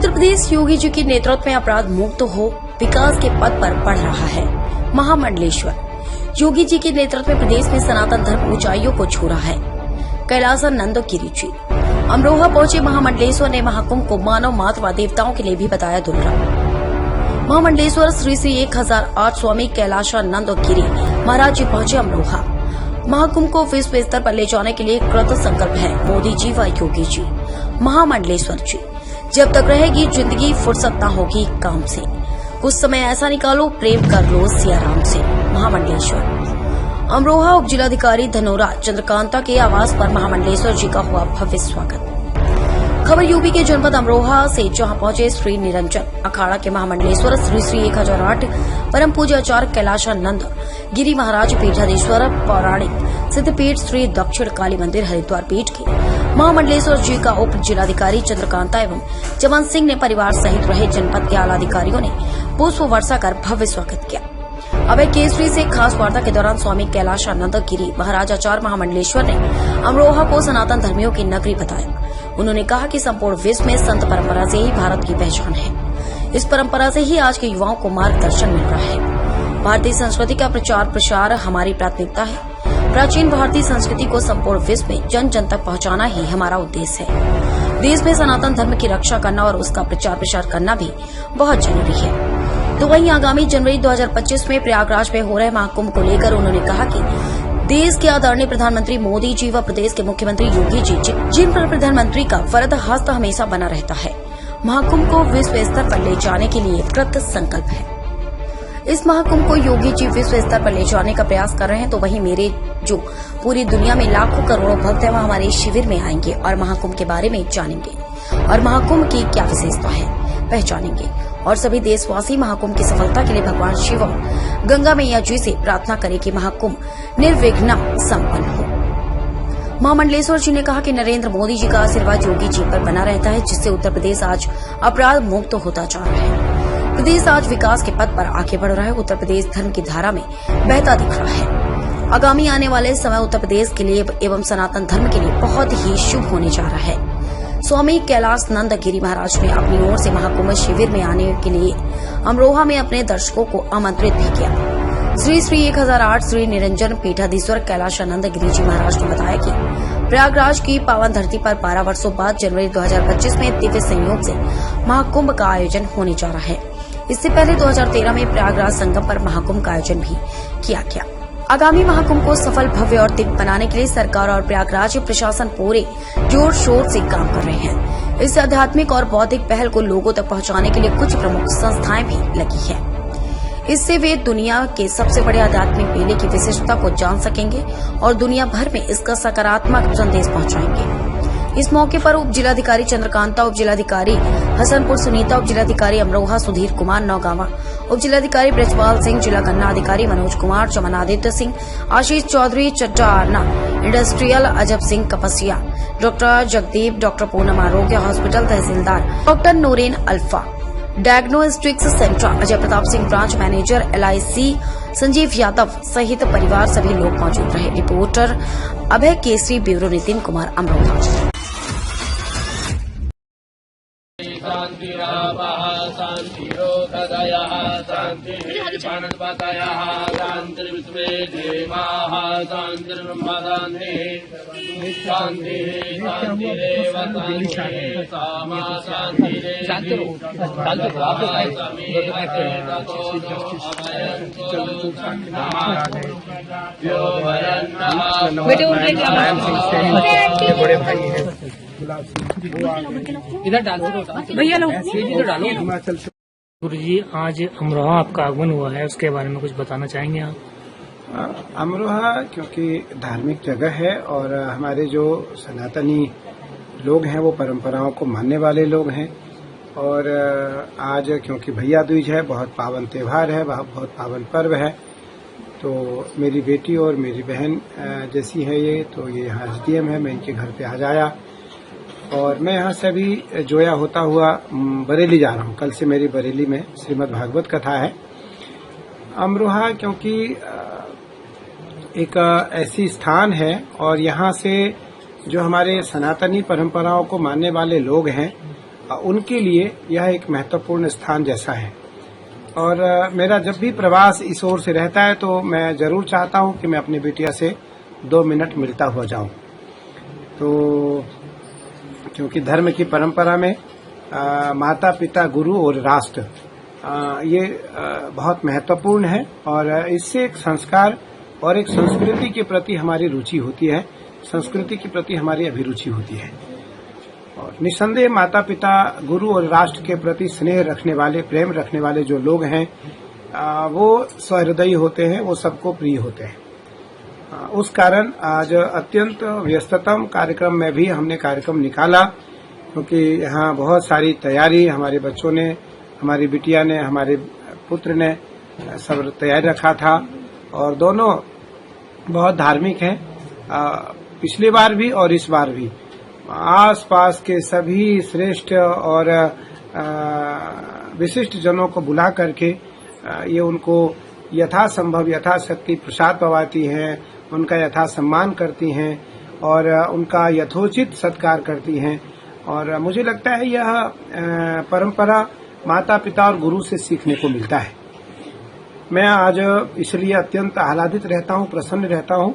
उत्तर प्रदेश योगी जी के नेतृत्व में अपराध मुक्त हो विकास के पथ पर बढ़ रहा है। महामंडलेश्वर योगी जी के नेतृत्व में प्रदेश में सनातन धर्म ऊंचाइयों को छू रहा है। कैलासानंद गिरी जी अमरोहा पहुंचे महामंडलेश्वर ने महाकुंभ को मानव मात्र व देवताओं के लिए भी बताया दुर्लभ। महामंडलेश्वर श्री श्री 1008 स्वामी कैलासानंद गिरी महाराज जी पहुंचे अमरोहा। महाकुंभ को विश्व स्तर पर ले जाने के लिए कृत संकल्प है मोदी जी व योगी जी। महामंडलेश्वर जी जब तक रहेगी जिंदगी फुर्सत न होगी काम से, कुछ समय ऐसा निकालो प्रेम कर लो सिया राम से। महामंडलेश्वर अमरोहा उप जिलाधिकारी धनोरा चंद्रकांता के आवास पर महामंडलेश्वर जी का हुआ भव्य स्वागत। खबर यूपी के जनपद अमरोहा से, जहां पहुंचे श्री निरंजन अखाड़ा के महामंडलेश्वर श्री श्री 1008 परम पूज्य आचार्य कैलासानंद गिरी महाराज पीठाधीश्वर पौराणिक सिद्धपीठ श्री दक्षिण काली मंदिर हरिद्वार पीठ के महामंडलेश्वर जी का उप जिलाधिकारी चंद्रकांता एवं चमन सिंह ने परिवार सहित रहे जनपद के आला अधिकारियों ने पुष्प वर्षा कर भव्य स्वागत किया। अभय केसरी से खास वार्ता के दौरान स्वामी कैलासानंद गिरी महाराज आचार्य महामंडलेश्वर ने अमरोहा को सनातन धर्मियों की नगरी बताया। उन्होंने कहा कि संपूर्ण विश्व में संत परंपरा से ही भारत की पहचान है। इस परंपरा से ही आज के युवाओं को मार्गदर्शन मिल रहा है। भारतीय संस्कृति का प्रचार प्रसार हमारी प्राथमिकता है। प्राचीन भारतीय संस्कृति को संपूर्ण विश्व में जन जन तक पहुंचाना ही हमारा उद्देश्य है। देश में सनातन धर्म की रक्षा करना और उसका प्रचार प्रसार करना भी बहुत जरूरी है। तो वहीं आगामी जनवरी 2025 में प्रयागराज में हो रहे महाकुंभ को लेकर उन्होंने कहा कि देश के आदरणीय प्रधानमंत्री मोदी जी व प्रदेश के मुख्यमंत्री योगी जी जिन पर प्रधानमंत्री का वरद हस्त हमेशा बना रहता है, महाकुंभ को विश्व स्तर पर ले जाने के लिए कृत संकल्प है। इस महाकुंभ को योगी जी विश्व स्तर पर ले जाने का प्रयास कर रहे हैं। तो वहीं मेरे जो पूरी दुनिया में लाखों करोड़ों भक्त हैं, वह हमारे शिविर में आएंगे और महाकुंभ के बारे में जानेंगे और महाकुंभ की क्या विशेषता है पहचानेंगे। और सभी देशवासी महाकुंभ की सफलता के लिए भगवान शिव और गंगा मैया जी से प्रार्थना करें कि महाकुंभ निर्विघ्न संपन्न हो। महामंडलेश्वर जी ने कहा कि नरेंद्र मोदी जी का आशीर्वाद योगी जी पर बना रहता है, जिससे उत्तर प्रदेश आज अपराध मुक्त होता जा रहा है। प्रदेश आज विकास के पथ पर आगे बढ़ रहा है। उत्तर प्रदेश धर्म की धारा में बहता दिख रहा है। आगामी आने वाले समय उत्तर प्रदेश के लिए एवं सनातन धर्म के लिए बहुत ही शुभ होने जा रहा है। स्वामी कैलासानंद गिरी महाराज ने अपनी ओर से महाकुंभ शिविर में आने के लिए अमरोहा में अपने दर्शकों को आमंत्रित भी किया। श्री श्री 1008 श्री निरंजन पीठाधीश्वर कैलासानंद गिरी जी महाराज ने बताया कि प्रयागराज की पावन धरती पर 12 वर्षों बाद जनवरी 2025 में दिव्य संयोग से महाकुंभ का आयोजन होने जा रहा है। इससे पहले 2013 में प्रयागराज संगम पर महाकुंभ का आयोजन भी किया गया। आगामी महाकुंभ को सफल, भव्य और दिव्य बनाने के लिए सरकार और प्रयागराज प्रशासन पूरे जोर शोर से काम कर रहे हैं। इस आध्यात्मिक और बौद्धिक पहल को लोगों तक पहुंचाने के लिए कुछ प्रमुख संस्थाएं भी लगी हैं। इससे वे दुनिया के सबसे बड़े आध्यात्मिक मेले की विशिष्टता को जान सकेंगे और दुनिया भर में इसका सकारात्मक संदेश पहुंचाएंगे। इस मौके पर उप जिलाधिकारी चंद्रकांता, उप जिलाधिकारी हसनपुर सुनीता, उप जिलाधिकारी अमरोहा सुधीर कुमार नौगावा, उप जिलाधिकारी ब्रजपाल सिंह, जिला गन्ना अधिकारी Manoj Kumar, Chaman Aditya Singh, Ashish Chaudhary Chattarna, industrial Ajab Singh Kapsiya, doctor Jagdeep, doctor Poonam Arogya hospital tehsildar doctor Nooren alpha, diagnostics centre Ajay Pratap Singh, branch manager LIC Sanjeev Yadav सहित परिवार सभी लोग मौजूद रहे। Reporter Abhay Kesari, bureau Nitin Kumar, Amroha. शांतिरापः शांतिरोधदयः शांतिर्पणपतयः शांतिर्विश्वे देवाः शांतिर्ब्रह्म शांतिः शांतिः शांतिरेव शांतिः सामा शांतिरेव बड़े भाई हैं इधर डालो भैया लोग डालो। गुरु जी, आज अमरोहा आपका आगमन हुआ है, उसके बारे में कुछ बताना चाहेंगे आप? अमरोहा क्योंकि धार्मिक जगह है और हमारे जो सनातनी लोग हैं वो परंपराओं को मानने वाले लोग हैं। और आज क्योंकि भैया दूज है, बहुत पावन त्योहार है, बहुत पावन पर्व है, तो मेरी बेटी और मेरी बहन जैसी है ये, तो ये यहाँ SDM है, मैं इनके घर पे आज आया और मैं यहाँ से अभी जोया होता हुआ बरेली जा रहा हूँ। कल से मेरी बरेली में श्रीमद् भागवत कथा है। अमरोहा क्योंकि एक ऐसी स्थान है और यहाँ से जो हमारे सनातनी परंपराओं को मानने वाले लोग हैं उनके लिए यह एक महत्वपूर्ण स्थान जैसा है। और मेरा जब भी प्रवास इस ओर से रहता है तो मैं जरूर चाहता हूं कि मैं अपनी बिटिया से 2 मिनट मिलता हुआ जाऊं। तो क्योंकि धर्म की परंपरा में माता पिता गुरु और राष्ट्र ये बहुत महत्वपूर्ण है और इससे एक संस्कार और एक संस्कृति के प्रति हमारी रुचि होती है, संस्कृति के प्रति हमारी अभिरुचि होती है। और निस्संदेह माता पिता गुरु और राष्ट्र के प्रति स्नेह रखने वाले, प्रेम रखने वाले जो लोग हैं वो सहृदयी होते हैं, वो सबको प्रिय होते हैं। उस कारण आज अत्यंत व्यस्ततम कार्यक्रम में भी हमने कार्यक्रम निकाला, क्योंकि यहाँ बहुत सारी तैयारी हमारे बच्चों ने, हमारी बिटिया ने, हमारे पुत्र ने सब तैयारी रखा था और दोनों बहुत धार्मिक हैं। पिछली बार भी और इस बार भी आसपास के सभी श्रेष्ठ और विशिष्ट जनों को बुला करके ये उनको यथासंभव यथाशक्ति प्रसाद पवाती हैं, उनका यथा सम्मान करती हैं और उनका यथोचित सत्कार करती हैं। और मुझे लगता है यह परंपरा माता पिता और गुरु से सीखने को मिलता है। मैं आज इसलिए अत्यंत आह्लादित रहता हूं, प्रसन्न रहता हूं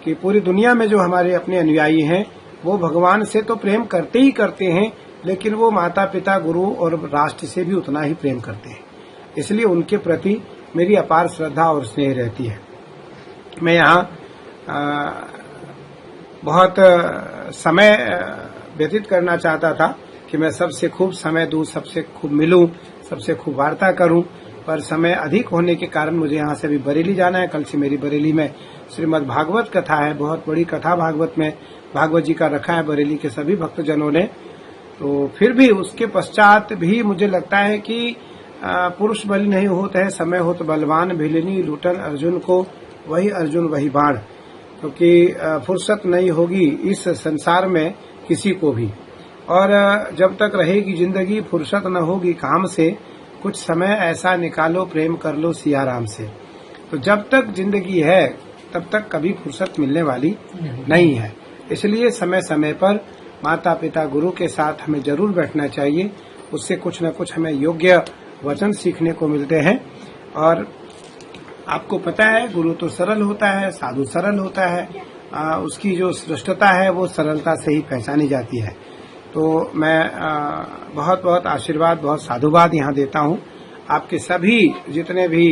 कि पूरी दुनिया में जो हमारे अपने अनुयायी हैं वो भगवान से तो प्रेम करते ही करते हैं, लेकिन वो माता पिता गुरु और राष्ट्र से भी उतना ही प्रेम करते हैं। इसलिए उनके प्रति मेरी अपार श्रद्धा और स्नेह रहती है। मैं यहाँ बहुत समय व्यतीत करना चाहता था कि मैं सबसे खूब समय दूं, सबसे खूब मिलूं, सबसे खूब वार्ता करूं, पर समय अधिक होने के कारण मुझे यहाँ से अभी बरेली जाना है। कल से मेरी बरेली में श्रीमद् भागवत कथा है, बहुत बड़ी कथा भागवत में भागवत जी का रखा है बरेली के सभी भक्तजनों ने। तो फिर भी उसके पश्चात भी मुझे लगता है कि पुरुष बल नहीं होता है, समय हो तो बलवान, भिलनी लूटन अर्जुन को, वही अर्जुन वही बाण। क्योंकि फुर्सत नहीं होगी इस संसार में किसी को भी, और जब तक रहेगी जिंदगी फुर्सत न होगी काम से, कुछ समय ऐसा निकालो प्रेम कर लो सिया राम से। तो जब तक जिंदगी है तब तक कभी फुर्सत मिलने वाली नहीं है। इसलिए समय समय पर माता पिता गुरु के साथ हमें जरूर बैठना चाहिए, उससे कुछ न कुछ हमें योग्य वचन सीखने को मिलते हैं। और आपको पता है गुरु तो सरल होता है, साधु सरल होता है, उसकी जो श्रेष्ठता है वो सरलता से ही पहचानी जाती है। तो मैं बहुत बहुत आशीर्वाद, बहुत साधुवाद यहाँ देता हूँ आपके सभी जितने भी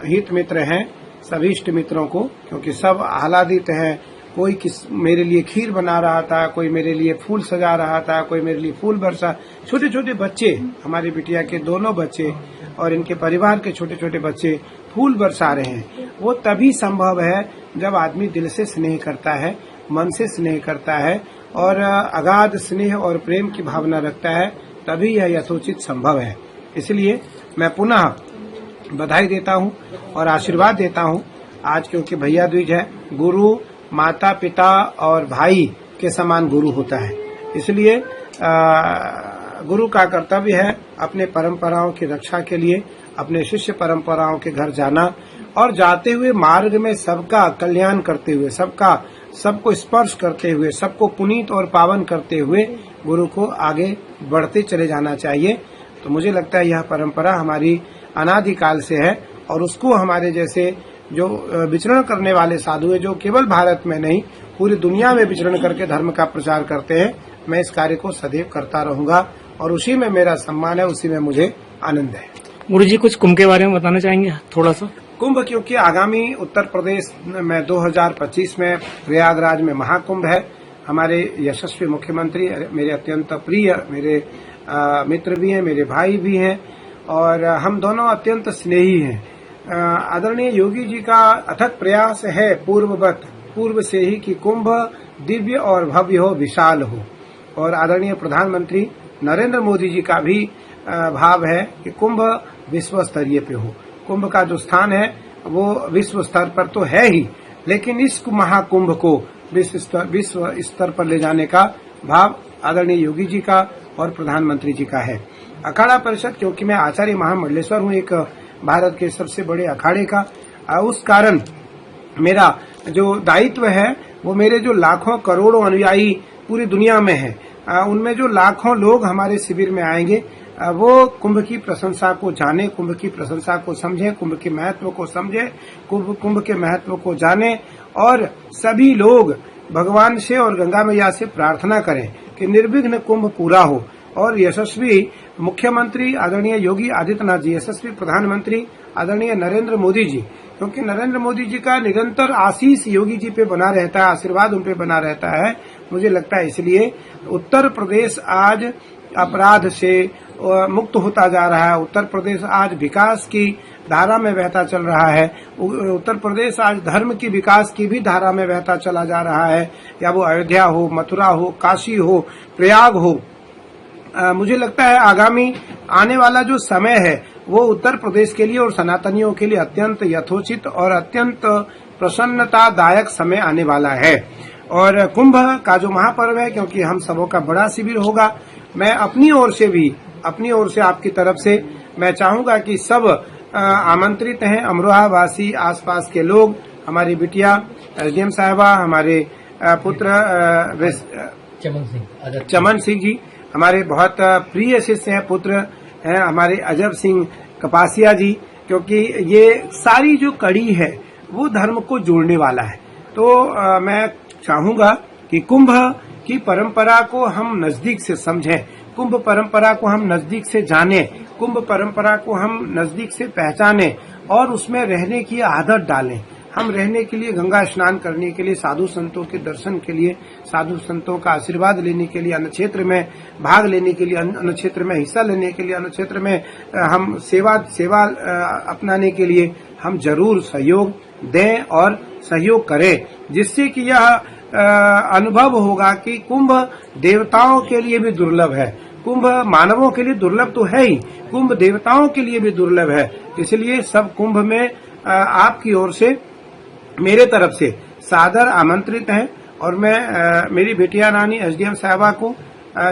हित मित्र हैं, सभी इष्ट मित्रों को, क्योंकि सब आह्लादित हैं। कोई मेरे लिए खीर बना रहा था, कोई मेरे लिए फूल सजा रहा था, कोई मेरे लिए फूल बरसा। छोटे छोटे बच्चे, हमारी बिटिया के दोनों बच्चे और इनके परिवार के छोटे छोटे बच्चे फूल बरसा रहे हैं। वो तभी संभव है जब आदमी दिल से स्नेह करता है, मन से स्नेह करता है और अगाध स्नेह और प्रेम की भावना रखता है, तभी यह यथोचित संभव है। इसलिए मैं पुनः बधाई देता हूँ और आशीर्वाद देता हूँ आज, क्योंकि भैया दूज है। गुरु माता पिता और भाई के समान गुरु होता है। इसलिए गुरु का कर्तव्य है अपने परंपराओं की रक्षा के लिए अपने शिष्य परंपराओं के घर जाना और जाते हुए मार्ग में सबका कल्याण करते हुए, सबको स्पर्श करते हुए, सबको पुनीत और पावन करते हुए गुरु को आगे बढ़ते चले जाना चाहिए। तो मुझे लगता है यह परंपरा हमारी अनादिकाल से है और उसको हमारे जैसे जो विचरण करने वाले साधु हैं, जो केवल भारत में नहीं पूरी दुनिया में विचरण करके धर्म का प्रचार करते हैं, मैं इस कार्य को सदैव करता रहूंगा और उसी में मेरा सम्मान है, उसी में मुझे आनंद है। गुरुजी कुछ कुंभ के बारे में बताना चाहेंगे थोड़ा सा? कुंभ, क्योंकि आगामी उत्तर प्रदेश में 2025 में प्रयागराज में महाकुंभ है। हमारे यशस्वी मुख्यमंत्री मेरे अत्यंत प्रिय, मेरे मित्र भी हैं, मेरे भाई भी हैं और हम दोनों अत्यंत स्नेही हैं। आदरणीय योगी जी का अथक प्रयास है पूर्व से ही कि कुंभ दिव्य और भव्य हो, विशाल हो। और आदरणीय प्रधानमंत्री नरेंद्र मोदी जी का भी भाव है कि कुंभ विश्व स्तरीय पे हो। कुंभ का जो स्थान है वो विश्व स्तर पर तो है ही, लेकिन इस महाकुंभ को विश्व स्तर पर ले जाने का भाव आदरणीय योगी जी का और प्रधानमंत्री जी का है। अखाड़ा परिषद, क्योंकि मैं आचार्य महामंडलेश्वर हूँ, एक भारत के सबसे बड़े अखाड़े का, उस कारण मेरा जो दायित्व है वो मेरे जो लाखों करोड़ों अनुयायी पूरी दुनिया में है, उनमें जो लाखों लोग हमारे शिविर में आएंगे वो कुंभ की प्रशंसा को जाने, कुंभ की प्रशंसा को समझें, कुंभ के महत्व को समझें, कुंभ के महत्व को जाने और सभी लोग भगवान से और गंगा मैया से प्रार्थना करें कि निर्विघ्न कुंभ पूरा हो और यशस्वी मुख्यमंत्री आदरणीय योगी आदित्यनाथ जी, यशस्वी प्रधानमंत्री आदरणीय नरेंद्र मोदी जी, क्योंकि नरेंद्र मोदी जी का निरंतर आशीष योगी जी पे बना रहता है, आशीर्वाद उन पे बना रहता है। मुझे लगता है इसलिए उत्तर प्रदेश आज अपराध से मुक्त होता जा रहा है। उत्तर प्रदेश आज विकास की धारा में बहता चल रहा है। उत्तर प्रदेश आज धर्म की विकास की भी धारा में बहता चला जा रहा है, या वो अयोध्या हो, मथुरा हो, काशी हो, प्रयाग हो। मुझे लगता है आगामी आने वाला जो समय है वो उत्तर प्रदेश के लिए और सनातनियों के लिए अत्यंत यथोचित और अत्यंत प्रसन्नतादायक समय आने वाला है। और कुंभ का जो महापर्व है, क्योंकि हम सबों का बड़ा शिविर होगा, मैं अपनी ओर से आपकी तरफ से मैं चाहूंगा कि सब आमंत्रित हैं, अमरोहा वासी, आसपास के लोग, हमारी बिटिया एसडीएम साहिबा, हमारे पुत्र चमन सिंह जी, हमारे बहुत प्रिय शिष्य हैं, पुत्र हैं हमारे अजब सिंह कपासिया जी, क्योंकि ये सारी जो कड़ी है वो धर्म को जोड़ने वाला है। तो मैं चाहूंगा कि कुंभ की परंपरा को हम नजदीक से समझें, कुंभ परंपरा को हम नजदीक से जानें, कुंभ परंपरा को हम नजदीक से पहचानें और उसमें रहने की आदत डालें। हम रहने के लिए, गंगा स्नान करने के लिए, साधु संतों के दर्शन के लिए, साधु संतों का आशीर्वाद लेने के लिए, अन्न क्षेत्र में भाग लेने के लिए, अन्न क्षेत्र में हिस्सा लेने के लिए, अन्न क्षेत्र में हम सेवा अपनाने के लिए हम जरूर सहयोग दें और सहयोग करें, जिससे कि यह अनुभव होगा कि कुंभ देवताओं के लिए भी दुर्लभ है। कुंभ मानवों के लिए दुर्लभ तो है ही, कुंभ देवताओं के लिए भी दुर्लभ है। इसलिए सब कुंभ में आपकी ओर से, मेरे तरफ से सादर आमंत्रित हैं। और मैं मेरी बेटिया रानी एसडीएम साहिबा को,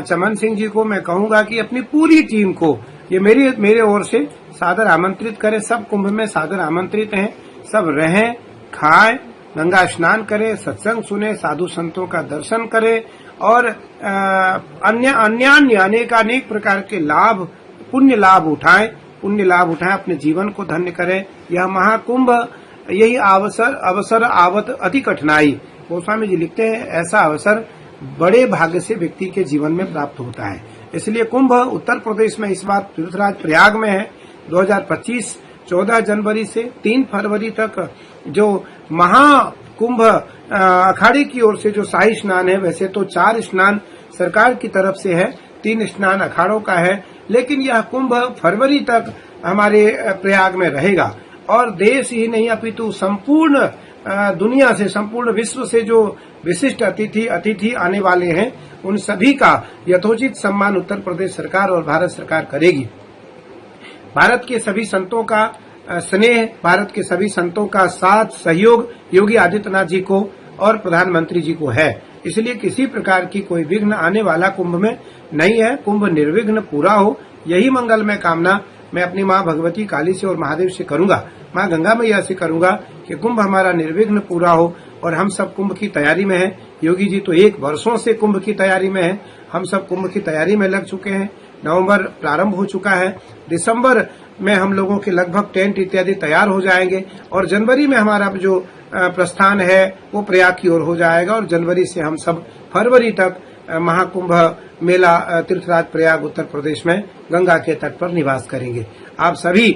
चमन सिंह जी को मैं कहूंगा कि अपनी पूरी टीम को ये मेरे ओर से सादर आमंत्रित करें। सब कुंभ में सादर आमंत्रित हैं, सब रहें, खाएं, गंगा स्नान करें, सत्संग सुने, साधु संतों का दर्शन करें और अन्य अनेक प्रकार के लाभ, पुण्य लाभ उठाएं, अपने जीवन को धन्य करें। यह महाकुंभ, यही अवसर आवत अति कठिनाई, गोस्वामी जी लिखते हैं, ऐसा अवसर बड़े भाग्य से व्यक्ति के जीवन में प्राप्त होता है। इसलिए कुंभ उत्तर प्रदेश में इस बार तीर्थराज प्रयाग में है। 2025 14 जनवरी से 3 फरवरी तक जो महाकुंभ अखाड़े की ओर से जो शाही स्नान है, वैसे तो 4 स्नान सरकार की तरफ से है, 3 स्नान अखाड़ों का है, लेकिन यह कुंभ फरवरी तक हमारे प्रयाग में रहेगा। और देश ही नहीं अपितु संपूर्ण दुनिया से, संपूर्ण विश्व से जो विशिष्ट अतिथि आने वाले हैं, उन सभी का यथोचित सम्मान उत्तर प्रदेश सरकार और भारत सरकार करेगी। भारत के सभी संतों का स्नेह, भारत के सभी संतों का साथ सहयोग योगी आदित्यनाथ जी को और प्रधानमंत्री जी को है। इसलिए किसी प्रकार की कोई विघ्न आने वाला कुंभ में नहीं है। कुंभ निर्विघ्न पूरा हो, यही मंगलमय कामना मैं अपनी माँ भगवती काली से और महादेव से करूंगा, माँ गंगा मैया से करूंगा कि कुंभ हमारा निर्विघ्न पूरा हो। और हम सब कुंभ की तैयारी में हैं। योगी जी तो 1 वर्षों से कुंभ की तैयारी में हैं, हम सब कुंभ की तैयारी में लग चुके हैं। नवंबर प्रारंभ हो चुका है, दिसंबर में हम लोगों के लगभग टेंट इत्यादि तैयार हो जाएंगे और जनवरी में हमारा जो प्रस्थान है वो प्रयाग की ओर हो जाएगा। और जनवरी से हम सब फरवरी तक महाकुंभ मेला तीर्थराज प्रयाग उत्तर प्रदेश में गंगा के तट पर निवास करेंगे। आप सभी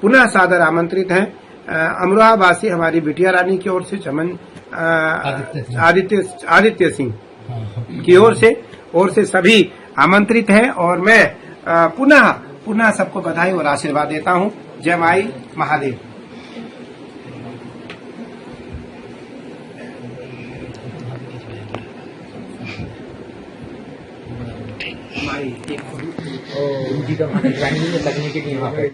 पुनः सादर आमंत्रित हैं। अमरोहा वासी हमारी बिटिया रानी की ओर से, चमन आदित्य सिंह की ओर से सभी आमंत्रित हैं। और मैं पुनः सबको बधाई और आशीर्वाद देता हूं। जय माई महादेव। उनकी तो लगने के लिए